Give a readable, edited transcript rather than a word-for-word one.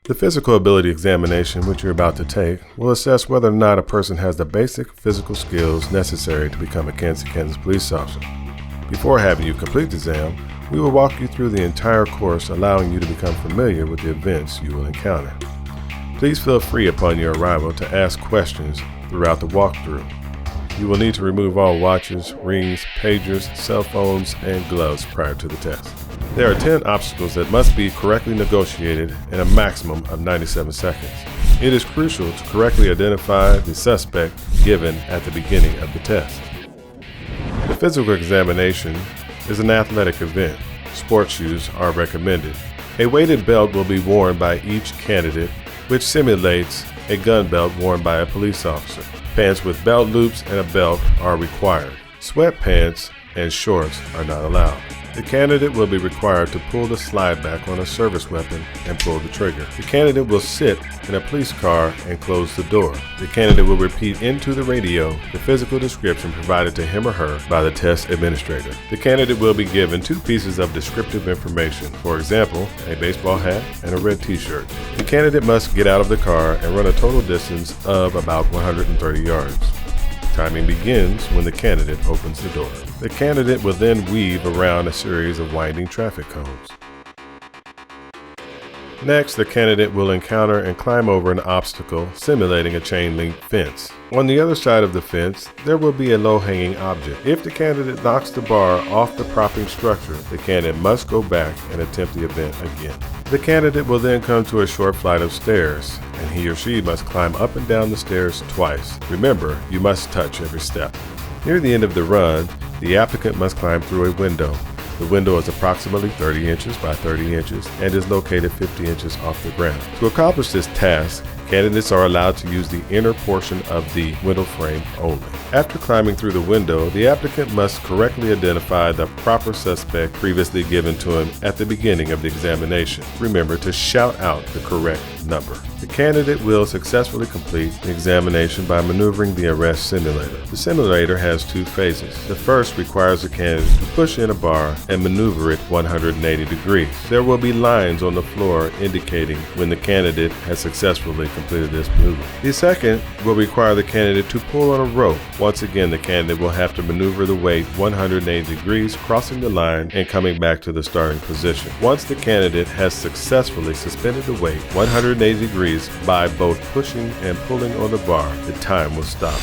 The physical ability examination, which you're about to take, will assess whether or not a person has the basic physical skills necessary to become a Kansas police officer. Before having you complete the exam, we will walk you through the entire course, allowing you to become familiar with the events you will encounter. Please feel free upon your arrival to ask questions throughout the walkthrough. You will need to remove all watches, rings, pagers, cell phones, and gloves prior to the test. There are 10 obstacles that must be correctly negotiated in a maximum of 97 seconds. It is crucial to correctly identify the suspect given at the beginning of the test. The physical examination is an athletic event. Sports shoes are recommended. A weighted belt will be worn by each candidate, which simulates a gun belt worn by a police officer. Pants with belt loops and a belt are required. Sweatpants and shorts are not allowed. The candidate will be required to pull the slide back on a service weapon and pull the trigger. The candidate will sit in a police car and close the door. The candidate will repeat into the radio the physical description provided to him or her by the test administrator. The candidate will be given 2 pieces of descriptive information, for example, a baseball hat and a red t-shirt. The candidate must get out of the car and run a total distance of about 130 yards. Timing begins when the candidate opens the door. The candidate will then weave around a series of winding traffic cones. Next, the candidate will encounter and climb over an obstacle simulating a chain-link fence. On the other side of the fence, there will be a low-hanging object. If the candidate knocks the bar off the propping structure, the candidate must go back and attempt the event again. The candidate will then come to a short flight of stairs, and he or she must climb up and down the stairs twice. Remember, you must touch every step. Near the end of the run, the applicant must climb through a window. The window is approximately 30 inches by 30 inches and is located 50 inches off the ground. To accomplish this task, candidates are allowed to use the inner portion of the window frame only. After climbing through the window, the applicant must correctly identify the proper suspect previously given to him at the beginning of the examination. Remember to shout out the correct number. The candidate will successfully complete the examination by maneuvering the arrest simulator. The simulator has 2 phases. The first requires the candidate to push in a bar and maneuver it 180 degrees. There will be lines on the floor indicating when the candidate has successfully completed this maneuver. The second will require the candidate to pull on a rope. Once again, the candidate will have to maneuver the weight 180 degrees, crossing the line and coming back to the starting position. Once the candidate has successfully suspended the weight 180 degrees by both pushing and pulling on the bar, the time will stop.